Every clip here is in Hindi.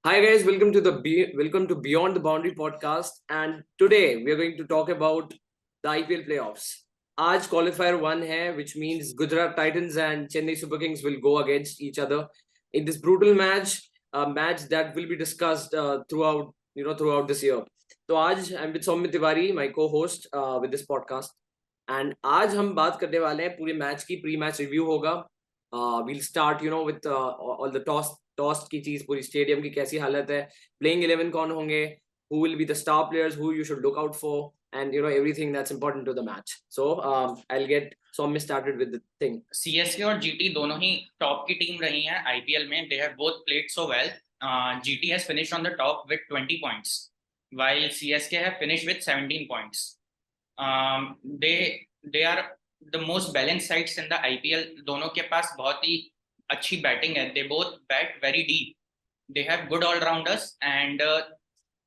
Hi guys, welcome to Beyond the Boundary podcast, and today we are going to talk about the IPL playoffs. आज qualifier one है, which means Gujarat Titans and Chennai Super Kings will go against each other in this brutal match, a match that will be discussed throughout this year. तो आज I'm with Soumya Tiwari, my co-host with this podcast, and आज हम बात करने वाले हैं पूरे मैच की प्री-मैच रिव्यू होगा. We'll start with all the toss की चीज, पूरी स्टेडियम की कैसी हालत है, प्लेइंग 11 कौन होंगे, who will be the star players who you should look out for, and everything that's important to the match. So I'll get Soumya started with the thing. CSK और जीटी दोनों ही टॉप की टीम रही हैं आईपीएल में. They have both played so well. GT has finished on the top with 20 points while CSK have finished with 17 points. They they are the most balance sides in the IPL. दोनों के पास बहुत ही अच्छी बैटिंग है. They both bat very deep. They have good allrounders and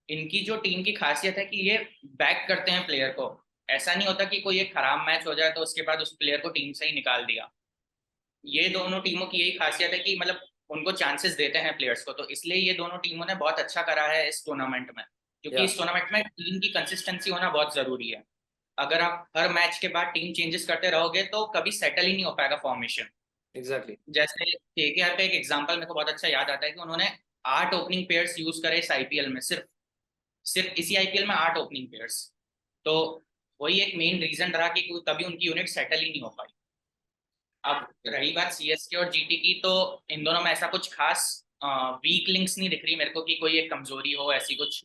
इनकी जो टीम की खासियत है कि ये बैक करते हैं प्लेयर को. ऐसा नहीं होता कि कोई एक खराब मैच हो जाए तो उसके बाद उस प्लेयर को टीम से ही निकाल दिया. ये दोनों टीमों की यही खासियत है कि मतलब उनको चांसेस देते हैं प्लेयर्स को. तो इसलिए ये दोनों टीमों ने बहुत अच्छा करा है इस टूर्नामेंट में, क्योंकि इस टूर्नामेंट में टीम की कंसिस्टेंसी होना बहुत जरूरी है. अगर आप हर मैच के बाद टीम चेंजेस करते रहोगे तो कभी सेटल ही नहीं हो पाएगा फॉर्मेशन. एग्जैक्टली. जैसे केकेआर का एक एग्जांपल मेरे को बहुत अच्छा याद आता है कि उन्होंने 8 ओपनिंग पेयर्स यूज करे इस आईपीएल में. सिर्फ इसी आईपीएल में 8 ओपनिंग पेयर्स. तो वही एक मेन रीजन रहा कि कभी उनकी यूनिट सेटल ही नहीं हो पाई. अब रही बात सीएसके और जीटी की, तो इन दोनों में ऐसा कुछ खास वीक लिंक्स नहीं दिख रही मेरे को कि कोई एक कमजोरी हो ऐसी कुछ.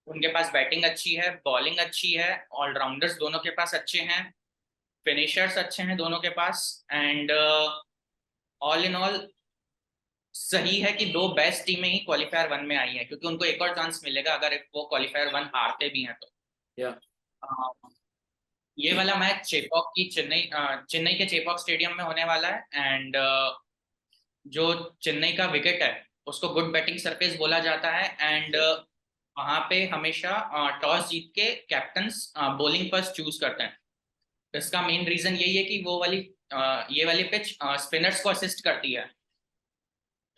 उनके पास बैटिंग अच्छी है, बॉलिंग अच्छी है, ऑलराउंडर्स दोनों के पास अच्छे हैं, फिनिशर्स अच्छे हैं दोनों के पास. एंड ऑल इन ऑल सही है कि दो बेस्ट टीमें ही क्वालिफायर वन में आई हैं, क्योंकि उनको एक और चांस मिलेगा अगर वो क्वालिफायर वन हारते भी हैं तो. ये वाला मैच चेन्नई के चेपॉक स्टेडियम में होने वाला है. एंड जो चेन्नई का विकेट है उसको गुड बैटिंग सरफेस बोला जाता है. एंड वहां पे हमेशा टॉस जीत के कैप्टन्स बॉलिंग फर्स्ट चूज करते हैं. इसका मेन रीजन यही है कि ये वाली पिच स्पिनर्स को असिस्ट करती है.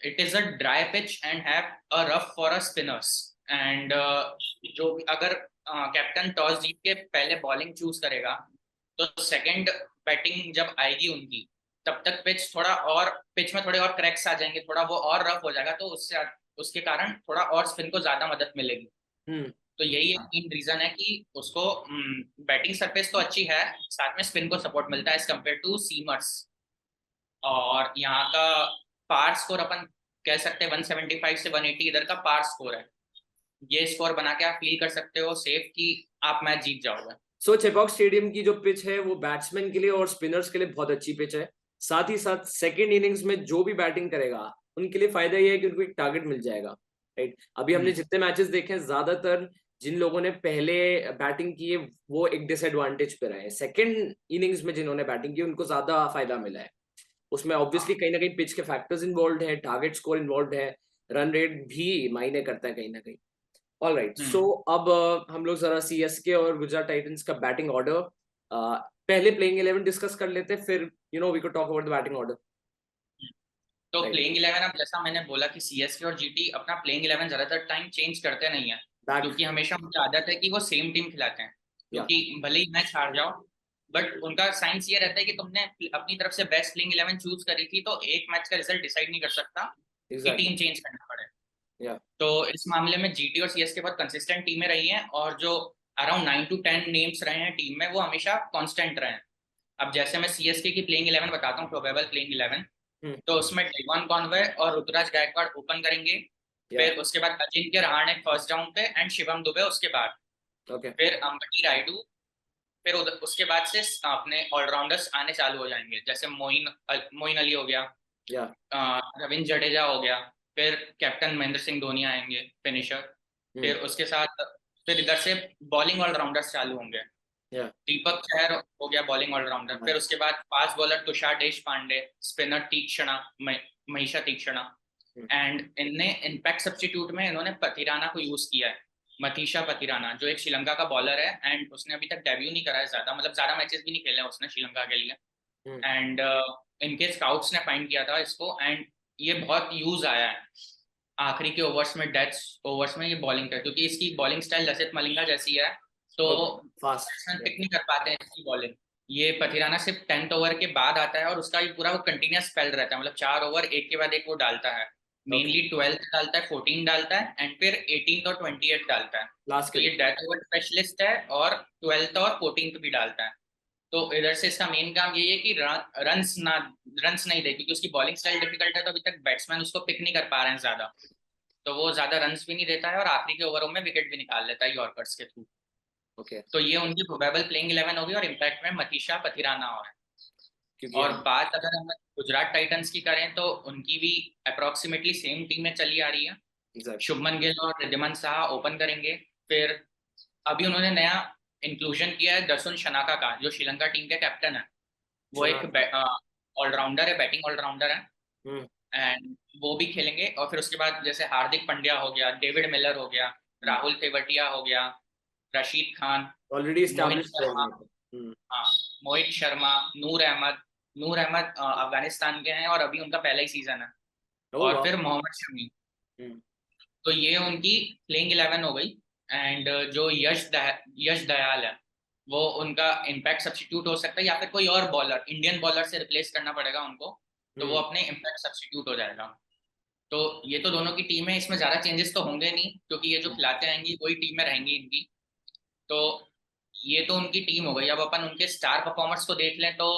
It is a dry pitch and have a rough for a spinners. And जो अगर कैप्टन टॉस जीत के पहले बॉलिंग चूज करेगा तो सेकंड बैटिंग जब आएगी उनकी, तब तक पिच में थोड़े और क्रैक्स आ जाएंगे, थोड़ा वो और रफ हो जाएगा, तो उसके कारण थोड़ा और स्पिन को ज्यादा मदद मिलेगी. तो यही एक मेन रीजन है कि उसको बैटिंग सरफेस तो अच्छी है, साथ में स्पिन को सपोर्ट मिलता है एज कम्पेयर टू सीमर्स. और यहाँ का पार स्कोर अपन कह सकते हैं 175 से 180 इधर का पार स्कोर है. ये स्कोर बना के आप फील कर सकते हो सेफ कि आप मैच जीत जाओगे. सो चेपॉक स्टेडियम की जो पिच है वो बैट्समैन के लिए और स्पिनर्स के लिए बहुत अच्छी पिच है. साथ ही साथ सेकेंड इनिंग्स में जो भी बैटिंग करेगा उनके लिए फायदा ये है कि उनको एक टारगेट मिल जाएगा. राइट. अभी हमने जितने मैचेस देखे हैं, ज्यादातर जिन लोगों ने पहले बैटिंग की है वो एक डिसएडवांटेज पे रहे. सेकेंड इनिंग्स में जिन्होंने बैटिंग की उनको ज्यादा फायदा मिला है. उसमें ऑब्वियसली कहीं ना कहीं पिच के फैक्टर्स इन्वॉल्व है, टारगेट स्कोर इन्वॉल्व है, रन रेट भी मायने करता है कहीं ना कहीं. All right. सो अब हम लोग जरा सीएसके और गुजरात टाइटंस का बैटिंग ऑर्डर पहले प्लेइंग 11 डिस्कस कर लेते हैं, फिर we could talk about the batting order. तो प्लेइंग 11, अब जैसा मैंने बोला कि सीएसके और जीटी अपना प्लेइंग 11 ज्यादातर टाइम चेंज करते नहीं है, क्योंकि हमेशा उनकी आदत है कि वो सेम टीम खिलाते हैं. क्योंकि भले ही मैच हार जाओ, बट उनका साइंस ये रहता है कि तुमने अपनी तरफ से बेस्ट प्लेइंग 11 चूज करी थी, तो एक मैच का रिजल्ट डिसाइड नहीं कर सकता कि टीम चेंज करना पड़े. तो इस मामले में जीटी और सीएसके बहुत कंसिस्टेंट टीमें रही हैं, और जो अराउंड 9 to 10 नेम्स रहे हैं टीम में वो हमेशा कांस्टेंट रहे हैं. अब जैसे मैं सीएसके की प्लेइंग 11 बताता हूँ, प्रोबेबल प्लेइंग 11. तो उसमें डेवन कॉनवे और ऋतुराज गायकवाड़ ओपन करेंगे. फिर उसके बाद अजिंक्य रहाणे फर्स्ट राउंड पे एंड शिवम दुबे उसके बाद. फिर अंबटी रायडू. फिर उसके बाद से अपने ऑलराउंडर्स आने चालू हो जाएंगे, जैसे मोइन अली हो गया, रविंद्र जडेजा हो गया, फिर कैप्टन महेंद्र सिंह धोनी आएंगे फिनिशर. फिर उसके साथ फिर इधर से बॉलिंग ऑलराउंडर्स चालू होंगे. दीपक चहर हो गया बॉलिंग ऑलराउंडर. फिर उसके बाद फास्ट बॉलर तुषार देश पांडे, स्पिनर तीक्षणा, महिषा तीक्षणा. एंड इनने इम्पैक्ट सब्स्टिट्यूट में इन्होंने पतिराना को यूज किया है, मतीशा पतिराना, जो एक श्रीलंका का बॉलर है. एंड उसने अभी तक डेब्यू नहीं करा है ज्यादा, मतलब ज्यादा मैचेस भी नहीं खेले उसने श्रीलंका के लिए. एंड इनके स्काउट्स ने फाइंड किया था इसको, एंड ये बहुत यूज आया है. आखिरी के ओवर्स में, डेथ ओवर्स में ये बॉलिंग कर, क्योंकि इसकी बॉलिंग स्टाइल लसित मलिंगा जैसी है, तो फास्ट पिक नहीं कर पाते हैं इसकी बॉलिंग। ये पथिराना सिर्फ 10th ओवर के बाद आता है और उसका ये पूरा वो कंटिन्यूस स्पेल रहता है, मतलब 4 ओवर एक के बाद एक वो डालता है। मेनली 12th डालता है, 14 डालता है एंड फिर 18th और 28 डालता है। लास्ट तो ये डेथ ओवर स्पेशलिस्ट है और 12th और 14th भी डालता है। तो इधर से इसका मेन काम ये है कि रन्स नहीं दे, क्योंकि उसकी बॉलिंग स्टाइल डिफिकल्ट है, तो अभी तक बैट्समैन उसको पिक नहीं कर पा रहे हैं ज्यादा, तो वो ज्यादा रन्स भी नहीं देता है और आखिरी के ओवरों में विकेट भी निकाल लेता है यॉर्कर्स के थ्रू। ओके। तो ये उनकी प्रोबेबल प्लेइंग 11 होगी और इम्पैक्ट में मतीशा पथिराना और है। क्योंकि और बात अगर हम गुजरात टाइटंस की करें तो उनकी भी अप्रोक्सीमेटली सेम टीम में चली आ रही है। exactly. शुभमन गिल और रिद्धिमान साहा ओपन करेंगे। फिर अभी उन्होंने नया इंक्लूजन किया है दर्शन शनाका का, जो श्रीलंका टीम के कैप्टन है। वो एक ऑलराउंडर है, बैटिंग ऑलराउंडर है एंड वो भी खेलेंगे। और फिर उसके बाद जैसे हार्दिक पांड्या हो गया, डेविड मिलर हो गया, राहुल तेवतिया हो गया, रशीद खान, ऑलरेडी मोहित एस्टैब्लिश्ड शर्मा, हाँ मोहित शर्मा, नूर अहमद अफगानिस्तान के हैं और अभी उनका पहला ही सीजन है। और फिर मोहम्मद शमी। तो ये उनकी प्लेइंग 11 हो गई। एंड जो यश दयाल है, वो उनका इम्पैक्ट सब्स्टिट्यूट हो सकता है, या फिर कोई और बॉलर, इंडियन बॉलर से रिप्लेस करना पड़ेगा उनको, तो वो अपने इम्पैक्ट सब्स्टिट्यूट हो जाएगा। तो ये तो दोनों की टीम है, इसमें ज्यादा चेंजेस तो होंगे नहीं, क्योंकि ये जो खिलाते आएंगी वही टीम में रहेंगी इनकी। तो ये तो उनकी टीम हो गई। अब अपन उनके स्टार परफॉर्मर्स को देख लें तो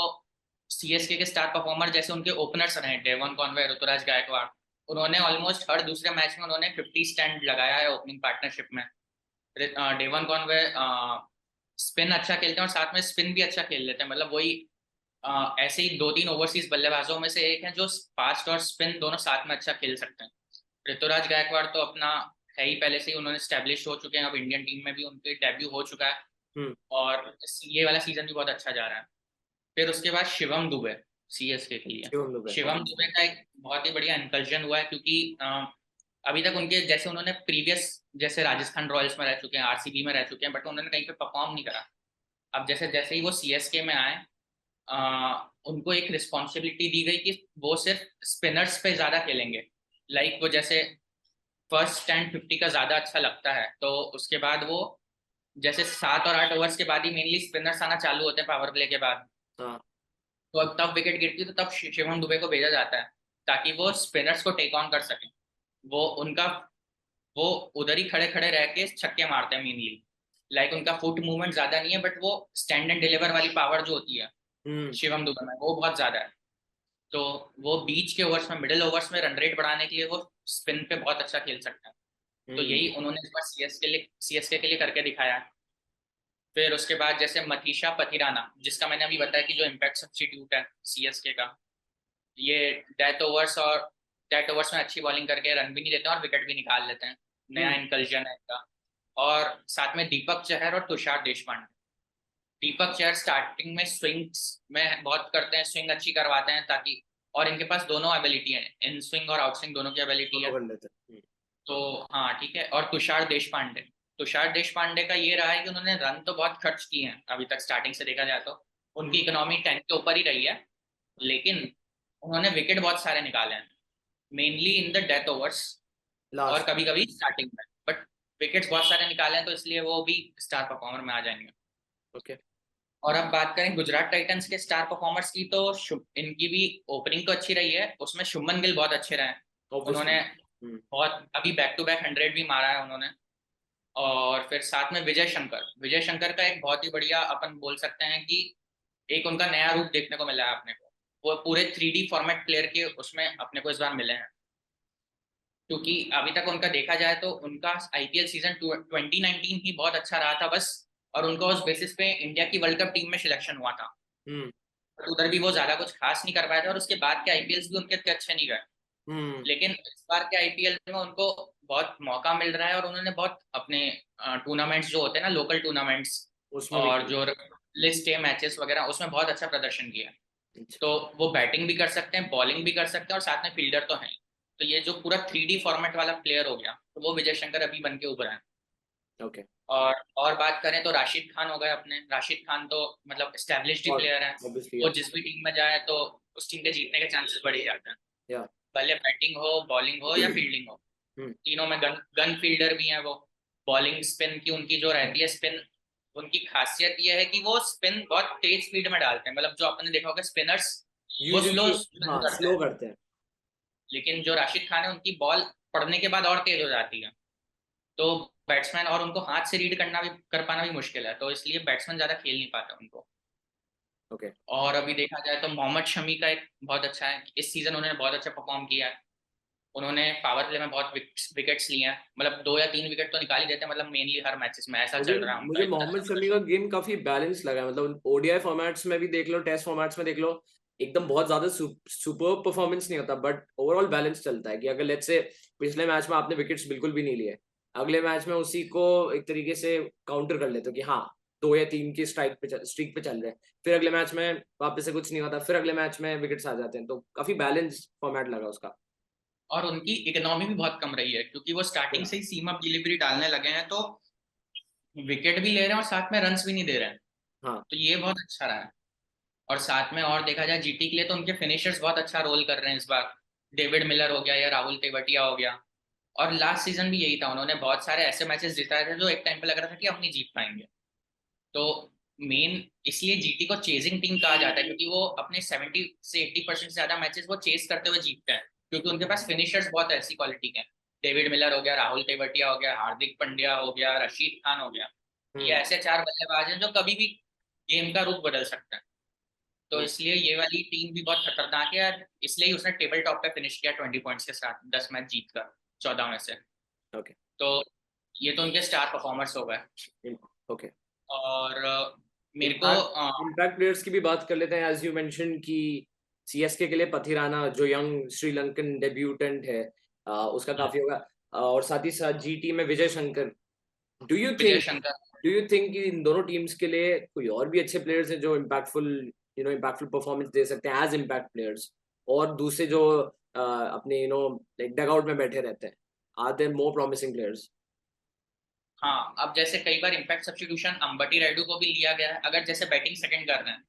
सीएसके के स्टार परफॉर्मर जैसे उनके ओपनर्स रहे डेवन कॉनवे, ऋतुराज गायकवाड़, उन्होंने ऑलमोस्ट हर दूसरे मैच में उन्होंने 50 स्टैंड लगाया है ओपनिंग पार्टनरशिप में। डेवन कॉनवे स्पिन अच्छा खेलते हैं और साथ में स्पिन भी अच्छा खेल लेते हैं, मतलब वही ऐसे ही 2-3 ओवरसीज बल्लेबाजों में से एक है जो फास्ट और स्पिन दोनों साथ में अच्छा खेल सकते हैं। ऋतुराज गायकवाड़ तो अपना है ही, पहले से ही उन्होंने स्टैब्लिश हो चुके हैं, अब इंडियन टीम में भी उनके डेब्यू हो चुका है और ये वाला सीजन भी बहुत अच्छा जा रहा है। फिर उसके बाद शिवम दुबे सीएसके के लिए। शिवम दुबे का एक बहुत ही बढ़िया इंकल्जन हुआ है, क्योंकि अभी तक उनके जैसे उन्होंने प्रीवियस जैसे राजस्थान रॉयल्स में रह चुके हैं, आरसीबी में रह चुके हैं, बट उन्होंने कहीं पे परफॉर्म नहीं करा। अब जैसे जैसे ही वो सीएसके में आए, उनको एक रिस्पॉन्सिबिलिटी दी गई कि वो सिर्फ स्पिनर्स पे ज्यादा खेलेंगे। लाइक वो जैसे फर्स्ट 10-50 का ज्यादा अच्छा लगता है, तो उसके बाद वो जैसे 7 और 8 ओवर्स के बाद ही मेनली स्पिनर्स आना चालू होते हैं पावर प्ले के बाद। तो अब तब विकेट गिरती है तो तब शिवम दुबे को भेजा जाता है, ताकि वो स्पिनर्स को टेक ऑन कर सके। वो उनका वो उधर ही खड़े खड़े रह के छक्के मारते हैं मेनली। लाइक उनका फुट मूवमेंट ज्यादा नहीं है, बट वो स्टैंड एंड डिलीवर वाली पावर जो होती है शिवम दुबे में, वो बहुत ज्यादा है। तो वो बीच के ओवर्स में, मिडिल ओवर्स में रन रेट बढ़ाने के लिए वो स्पिन पे बहुत अच्छा खेल सकता है। तो यही उन्होंने इस बार सीएसके के लिए करके दिखाया है। फिर उसके बाद जैसे मतीशा पथिराना, जिसका मैंने अभी बताया कि जो इम्पैक्ट सब्स्टिट्यूट है सीएसके का, ये डेथ ओवर्स में अच्छी बॉलिंग करके रन भी नहीं देते और विकेट भी निकाल लेते हैं। नया इंकल्जन है इनका। और साथ में दीपक चहर और तुषार देशपांडे। दीपक चहर स्टार्टिंग में स्विंग्स में बहुत करते हैं, स्विंग अच्छी करवाते हैं, ताकि और इनके पास दोनों एबिलिटी है, इन स्विंग और आउट स्विंग दोनों की एबिलिटी है। तो हाँ ठीक है। और तुषार देशपांडे का ये रहा है कि उन्होंने रन तो बहुत खर्च किए हैं अभी तक, स्टार्टिंग से देखा जाए तो उनकी इकोनॉमी 10 के ऊपर ही रही है, लेकिन उन्होंने विकेट बहुत सारे निकाले हैं, mainly in the death overs और कभी कभी स्टार्टिंग में, बट विकेट्स बहुत सारे निकाले हैं, तो इसलिए वो भी स्टार परफॉर्मर में आ जाएंगे। ओके। और अब बात करें गुजरात टाइटंस के स्टार परफॉर्मर्स की, तो इनकी भी ओपनिंग तो अच्छी रही है, उसमें शुभमन गिल बहुत अच्छे रहे। उन्होंने बहुत अभी बैक टू बैक 100 भी मारा है उन्होंने। और फिर साथ में विजय शंकर का एक बहुत ही बढ़िया अपन बोल सकते हैं कि एक उनका नया रूप देखने को मिला है अपने को। वो पूरे 3D फॉर्मेट प्लेयर के उसमें अपने को इस बार मिले हैं, क्योंकि अभी तक उनका देखा जाए तो उनका आईपीएल सीजन 2019 ही बहुत अच्छा रहा था बस, और उनका उस बेसिस पे इंडिया की वर्ल्ड कप टीम में सिलेक्शन हुआ था। तो उधर भी वो ज्यादा कुछ खास नहीं कर पाए थे और उसके बाद के आईपीएल भी उनके इतने अच्छे नहीं गए। लेकिन इस बार के आईपीएल में उनको बहुत मौका मिल रहा है और उन्होंने बहुत अपने टूर्नामेंट्स जो होते हैं ना, लोकल टूर्नामेंट्स और जो लिस्ट ए मैचेस वगैरह, उसमें बहुत अच्छा प्रदर्शन किया। तो वो बैटिंग भी कर सकते हैं, बॉलिंग भी कर सकते हैं और साथ में फील्डर तो हैं। तो ये जो पूरा 3D फॉर्मेट वाला प्लेयर हो गया, तो वो विजय शंकर अभी बन के उभरा है। ओके। और बात करें तो राशिद खान हो गए अपने। राशिद खान तो मतलब एस्टेब्लिश्ड ही प्लेयर है, वो जिस भी टीम में जाए तो उस टीम के जीतने के चांसेस बढ़ ही जाते हैं, भले बैटिंग हो, बॉलिंग हो या फील्डिंग हो। तीनों में गन फील्डर भी हैं वो। बॉलिंग स्पिन की उनकी जो रहती है स्पिन, उनकी खासियत ये है कि वो स्पिन बहुत तेज स्पीड में डालते हैं। मतलब जो आपने देखा होगा स्पिनर्स वो स्लो यूजुअली स्पिन हाँ करते स्लो हैं, करते हैं। लेकिन जो राशिद खान है उनकी बॉल पड़ने के बाद और तेज हो जाती है। तो बैट्समैन और उनको हाथ से रीड करना भी कर पाना भी मुश्किल है, तो इसलिए बैट्समैन ज्यादा खेल नहीं पाता उनको। ओके और अभी देखा जाए तो मोहम्मद शमी का एक बहुत अच्छा है, इस सीजन उन्होंने बहुत अच्छा परफॉर्म किया है। उन्होंने पावर प्ले में बहुत विकेट्स लिए हैं, मतलब 2 या 3 विकेट तो निकाल ही देते हैं, मतलब मेनली हर मैचेस में ऐसा मुझे चल रहा है उनका मुझे इतना मोहम्मद अच्छा शमी का प्रदर्शन। गेम काफी बैलेंस लगा है। मतलब ओडीआई फॉर्मेट्स में भी देख लो, टेस्ट फॉर्मेट्स में देख लो, एकदम बहुत ज्यादा सुपर परफॉर्मेंस नहीं होता, बट ओवरऑल बैलेंस चलता है कि अगर लेट्स से पिछले मैच में आपने विकेट्स बिल्कुल भी नहीं लिए, अगले मैच में उसी को एक तरीके से काउंटर कर लेते हो कि हाँ 2 या 3 की स्ट्रीक पे चल रहे हैं, फिर अगले मैच में वापस से कुछ नहीं होता, फिर अगले मैच में विकेट्स आ जाते हैं, तो काफी बैलेंस फॉर्मेट लगा उसका। और उनकी इकोनॉमी भी बहुत कम रही है, क्योंकि वो स्टार्टिंग से ही सीम अप डिलीवरी डालने लगे हैं, तो विकेट भी ले रहे हैं और साथ में रन्स भी नहीं दे रहे हैं। हाँ तो ये बहुत अच्छा रहा है। और साथ में और देखा जाए जीटी के लिए तो उनके फिनिशर्स बहुत अच्छा रोल कर रहे हैं इस बार। डेविड मिलर हो गया या राहुल तेवतिया हो गया। और लास्ट सीजन भी यही था, उन्होंने बहुत सारे ऐसे मैचेस जिताए थे जो एक टाइम पे लग रहा था कि हम नहीं जीत पाएंगे। तो मेन इसलिए जीटी को चेजिंग टीम कहा जाता है, क्योंकि वो अपने 70 से 80% से ज्यादा मैचेस वो चेस करते हुए जीतते हैं, क्योंकि उनके पास फिनिशर्स बहुत ऐसी क्वालिटी के हैं। डेविड मिलर हो गया, राहुल तेवतिया हो गया, हार्दिक पंड्या हो गया, रशीद खान हो गया। ये ऐसे 4 बल्लेबाज हैं जो कभी भी गेम का रुख बदल सकते हैं। तो इसलिए ये वाली टीम भी बहुत खतरनाक है, और इसलिए ही उसने टेबल टॉप पे फिनिश किया 20 पॉइंट्स के साथ, 10 मैच जीत कर 14 में से। ओके तो ये तो उनके स्टार परफॉर्मर्स हो गए। ओके। और मेरे को इम्पैक्ट प्लेयर्स की भी बात कर लेते हैं। एज यू मेंशन कि सीएसके के लिए पथिराना जो यंग श्रीलंकन डेब्यूटेंट है, उसका काफी होगा। और साथ ही साथ जीटी में Vijay Shankar. Do you Vijay think Shankar. Do you think कि इन दोनों टीम्स के लिए कोई और भी अच्छे प्लेयर्स हैं जो इम्पैक्टफुल परफॉर्मेंस दे सकते हैं एज इम्पैक्ट प्लेयर्स, और दूसरे जो अपने डगआउट में बैठे रहते हैं, are there more promising players? हाँ, अब जैसे कई बार इम्पैक्ट सब्स्टिट्यूशन अंबटी रायडू को भी लिया गया है, अगर जैसे बैटिंग सेकंड कर रहे हैं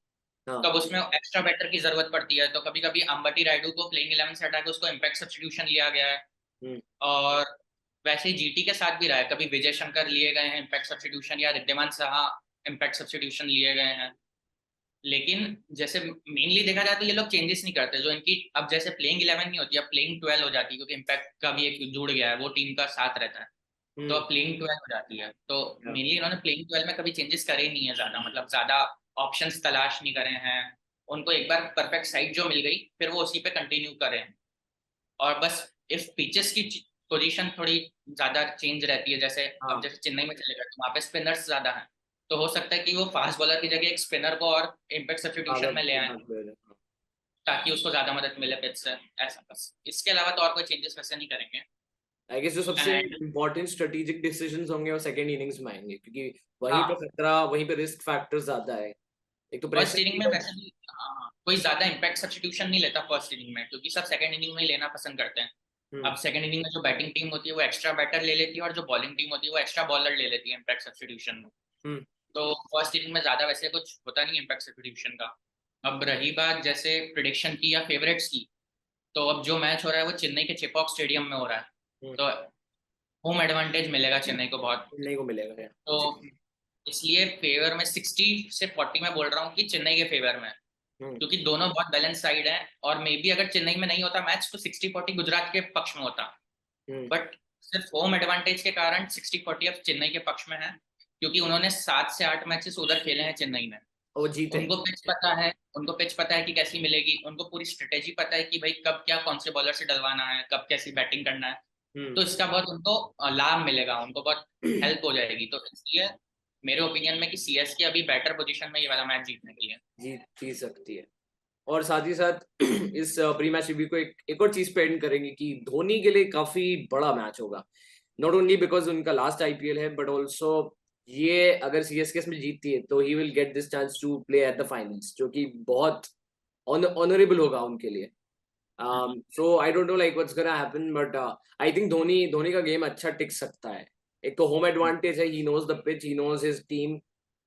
हाँ तब उसमें एक्स्ट्रा बैटर की जरूरत पड़ती है, तो कभी कभी अंबटी रायडू को प्लेइंग 11 से हटा के उसको इम्पैक्ट सब्स्टिट्यूशन लिया गया है। हम्म और वैसे ही जीटी के साथ भी रहा है, कभी विजय शंकर लिए गए हैं इम्पैक्ट सब्स्टिट्यूशन, या रिद्धिमान साहा इम्पैक्ट सब्स्टिट्यूशन लिए गए हैं। लेकिन जैसे मेनली देखा जाए तो ये लोग चेंजेस नहीं करते, जो इनकी अब जैसे प्लेइंग 11 नहीं होती, अब प्लेइंग 12 हो जाती है, क्योंकि इम्पैक्ट का भी एक जुड़ गया है, वो टीम का साथ रहता है। तो हम्म अब प्लेइंग 12 हो जाती है, तो yeah. मेनली इन्होंने प्लेइंग 12 में कभी चेंजेस करे ही नहीं है ज्यादा, मतलब ज्यादा ऑप्शंस तलाश नहीं करे हैं। उनको एक बार परफेक्ट साइड जो मिल गई फिर वो उसी पे कंटिन्यू करें। और बस इफ पिचेस की पोजीशन थोड़ी ज्यादा चेंज रहती है, जैसे अब हाँ जैसे चेन्नई में चलेगा तो वहाँ पे स्पिनर्स ज्यादा हैं, तो हो सकता है कि वो फास्ट बॉलर की जगह एक स्पिनर को और इम्पैक्ट सब्स्टिट्यूशन में ले आए, ताकि उसको ज्यादा मदद मिले पिच से। ऐसा बस, इसके अलावा तो और कोई चेंजेस वैसे नहीं करेंगे। आई गेस जो सबसे एंड इम्पोर्टेंट स्ट्रेटेजिक डिसीजंस होंगे वो सेकंड इनिंग्स में आएंगे, क्योंकि वहीं पे हाँ, खतरा, वहीं पे रिस्क फैक्टर ज्यादा है। एक तो फर्स्ट प्रेशर इनिंग भी में है। वैसे भी हाँ, कोई ज्यादा इम्पैक्ट सब्स्टिट्यूशन नहीं लेता फर्स्ट इनिंग में, क्योंकि सब सेकंड इनिंग में ही लेना पसंद करते हैं। हम्म अब सेकंड इनिंग में जो बैटिंग टीम होती है वो एक्स्ट्रा बैटर ले लेती है, और जो बॉलिंग टीम होती है वो एक्स्ट्रा बॉलर ले लेती है इम्पैक्ट सब्स्टिट्यूशन में। हम्म तो फर्स्ट इनिंग में ज्यादा वैसे कुछ होता नहीं इम्पैक्ट सब्स्टिट्यूशन का। अब रही बात जैसे प्रिडिक्शन की या फेवरेट्स की, तो अब जो मैच हो रहा है वो चेन्नई के चेपॉक स्टेडियम में हो रहा है, हम्म तो होम एडवांटेज मिलेगा चेन्नई को बहुत। नहीं को मिलेगा यार। तो इसलिए फेवर में 60 से 40 में बोल रहा हूँ कि चेन्नई के फेवर में, हम्म क्योंकि दोनों बहुत बैलेंस साइड है। और मे बी अगर चेन्नई में नहीं होता मैच तो 60-40 गुजरात के पक्ष में होता। हम्म बट सिर्फ होम एडवांटेज के कारण 60-40 अब चेन्नई के पक्ष में है, क्योंकि उन्होंने 7 से 8 मैचेस उधर खेले हैं चेन्नई में। वो जीते हैं। उनको पिच पता है, उनको पिच पता है कि कैसी मिलेगी, उनको पूरी स्ट्रेटेजी पता है कि भाई कब क्या कौन से बॉलर से डलवाना है, कब कैसी बैटिंग करना है। हम्म तो इसका बहुत उनको लाभ मिलेगा, उनको बहुत हेल्प हो जाएगी। तो इसलिए मेरे ओपिनियन में कि सीएसके अभी बेटर पोजीशन में ये वाला मैच जीतने के लिए। जीत सकती है। और साथ ही साथ इस प्री मैच रिव्यू को एक और चीज पे एंड करेंगे कि धोनी के लिए काफी बड़ा मैच होगा, नॉट ओनली बिकॉज उनका लास्ट आईपीएल है, बट ऑल्सो ये अगर सीएसके में जीतती है तो he will get this chance to play at the finals, जो कि बहुत ऑनरेबल होगा उनके लिए। So I don't know like what's gonna happen, but I think Dhoni का गेम अच्छा टिक सकता है। एक तो होम एडवांटेज है, he knows the pitch, he knows his team,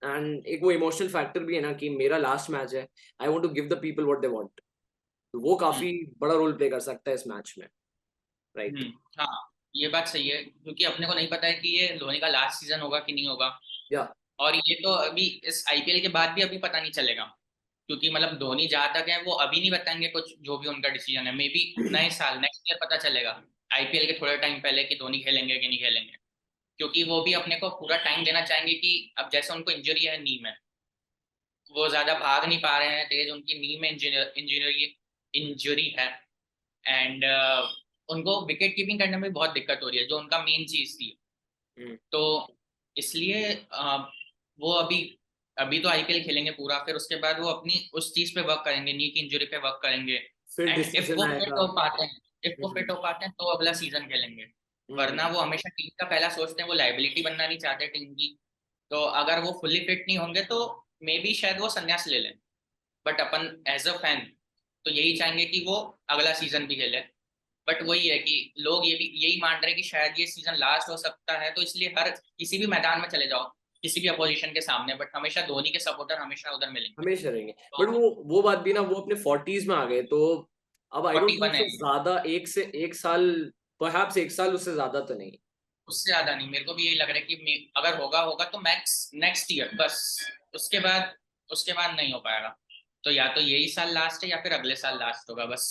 and एक वो इमोशनल फैक्टर भी है ना कि मेरा लास्ट मैच है, I want to give the people what they want. वो काफी बड़ा रोल प्ले कर सकता है इस मैच में, राइट? हाँ, ये बात सही है, क्योंकि अपने को नहीं पता है कि ये धोनी का लास्ट सीजन होगा कि नहीं होगा। या और ये तो अभी इस आईपीएल के बाद भी अभी पता नहीं चलेगा, क्योंकि मतलब धोनी जहां तक है वो अभी नहीं बताएंगे कुछ, जो भी उनका डिसीजन है। मे बी नए साल नेक्स्ट ईयर पता चलेगा, आईपीएल के थोड़े टाइम पहले, कि धोनी खेलेंगे कि नहीं खेलेंगे। क्योंकि वो भी अपने को पूरा टाइम देना चाहेंगे कि अब जैसे उनको इंजरी है नी में, वो ज्यादा भाग नहीं पा रहे हैं तेज, उनकी नी में इंजरी है। एंड उनको विकेट कीपिंग करने में बहुत दिक्कत हो रही है, जो उनका मेन चीज थी। तो इसलिए वो अभी अभी तो आईपीएल खेलेंगे पूरा, फिर उसके बाद वो अपनी उस चीज पे वर्क करेंगे, नी की इंजरी पे वर्क करेंगे। फिर एंड इफ डिसीजन वो फिट आएगा। हो पाते हैं, इफ वो फिट हो पाते हैं तो अगला सीजन खेलेंगे। वरना वो हमेशा टीम का पहला सोचते हैं, वो लाइबिलिटी बनना नहीं चाहते टीम की। तो अगर वो फुली फिट नहीं होंगे तो मे बी शायद वो संन्यास ले लें। बट अपन एज अ फैन तो यही चाहेंगे कि वो अगला सीजन भी खेले। बट वही है कि लोग ये भी यही मान रहे हैं कि शायद ये सीजन लास्ट हो सकता है, तो इसलिए हर किसी भी मैदान में चले जाओ, किसी भी अपोजिशन के सामने, बट हमेशा धोनी के सपोर्टर हमेशा उधर मिलेंगे। हमेशा रहेंगे। बट तो वो बात भी ना, वो अपने 40s में आ गए, तो अब आई डोंट 41 थिंक है, सो ज्यादा, एक साल, परहैप्स एक साल, उससे ज्यादा तो नहीं। उससे ज्यादा नहीं। मेरे को भी यही लग रहा है कि अगर होगा होगा तो मैक्स नेक्स्ट ईयर बस। उसके बाद उसके बाद नहीं हो पाएगा। तो या तो यही साल लास्ट है या फिर अगले साल लास्ट होगा बस।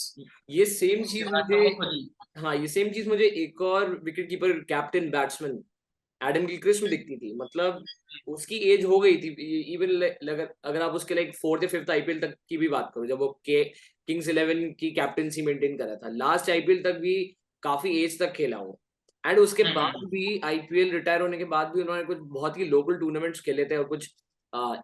ये सेम उसके चीज बाद मुझे, तो वो खुद ही। हाँ ये सेम चीज मुझे एक और wicket keeper, captain batsman Adam Gilchrist में दिखती थी। मतलब उसकी एज हो गई थी। इवन अगर आप उसके लाइक फोर्थ या फिफ्थ आईपीएल तक की भी बात करो, जब वो के किंग्स 11 की कैप्टनसी मेंटेन कर रहा था, लास्ट आईपीएल तक भी काफी एज तक खेला हूँ। एंड उसके बाद हम्म। भी आईपीएल रिटायर होने के बाद भी उन्होंने कुछ बहुत ही लोकल टूर्नामेंट्स खेले थे, और कुछ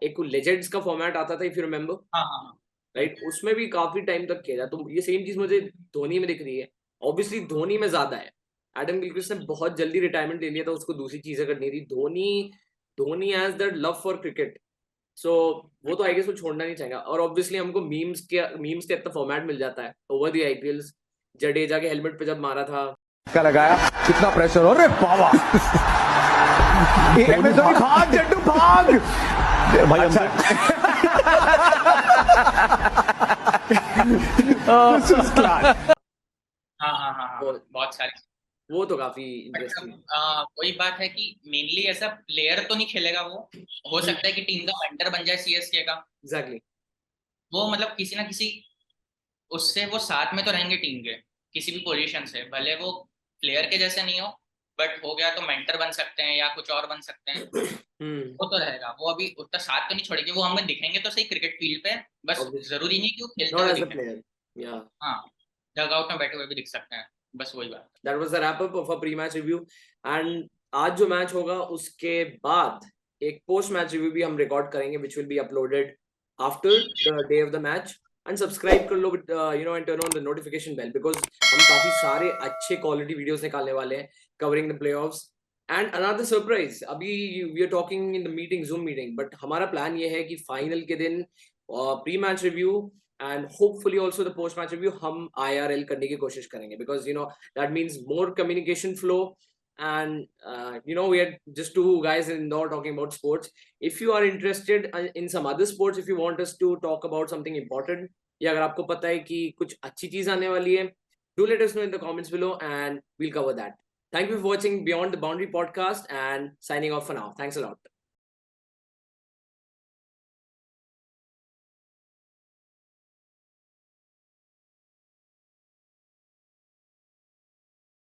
एक लेजेंड्स का फॉर्मेट आता था, इफ यू रिमेम्बर, हाँ हाँ हाँ। राइट, उसमें भी काफी टाइम तक खेला। तो ये सेम चीज मुझे धोनी में दिख रही है। ऑब्वियसली धोनी में ज्यादा है। एडम गिलक्रिस्ट ने बहुत जल्दी रिटायरमेंट ले लिया था, उसको दूसरी चीजें करनी थी। Dhoni Dhoni has that love for cricket, so वो तो आई गेस वो छोड़ना नहीं चाहेगा। और ऑब्वियसली हमको मीम्स के इतना फॉर्मेट मिल जाता है ओवर द आईपीएल्स। जडेजा के हेलमेट पे जब मारा था, का लगाया, कितना प्रेशर हो रे बाबा। भाग जड्डू भाग भाई। अच्छा हाँ हाँ हाँ हाँ, बहुत सारी। वो तो काफी बट इंटरेस्टिंग। वही बात है कि मेनली ऐसा प्लेयर तो नहीं खेलेगा वो। हो सकता है कि टीम का मेंटर बन जाए सीएसके का। एग्जैक्टली। वो मतलब किसी ना किसी उससे वो साथ में तो रहेंगे टीम के, किसी भी पोजीशन से, भले वो प्लेयर के जैसे नहीं हो, बट हो गया तो मेंटर बन सकते हैं या कुछ और बन सकते हैं। वो तो रहेगा, वो अभी उतना साथ तो नहीं छोड़ेंगे, वो हमें दिखेंगे तो सही क्रिकेट फील्ड पे, बस जरूरी नहीं कि वो खेलते नॉट हुए एज अ दिखें। प्लेयर, या हाँ, डग आउट में बैठे हुए भी दिख सकते हैं, बस वही बात that was the wrap up of a pre match review. And आज जो मैच होगा उसके बाद एक पोस्ट मैच रिव्यू भी हम रिकॉर्ड करेंगे, which will be uploaded after the day of the match. And subscribe कर लो, you know, and turn on the notification bell, because हम काफी सारे अच्छे क्वालिटी वीडियोस निकालने वाले हैं covering the playoffs. And another surprise, अभी we are talking in the meeting, Zoom meeting, but हमारा प्लान ये है कि फाइनल के दिन pre match review and hopefully also the post match review हम IRL करने की कोशिश करेंगे, because you know that means more communication flow. And you know, we are just two guys in Indore talking about sports. If you are interested in some other sports, if you want us to talk about something important, या अगर आपको पता है कि कुछ अच्छी चीज आने वाली है, do let us know in the comments below and we'll cover that. Thank you for watching Beyond the Boundary podcast and signing off for now. Thanks a lot.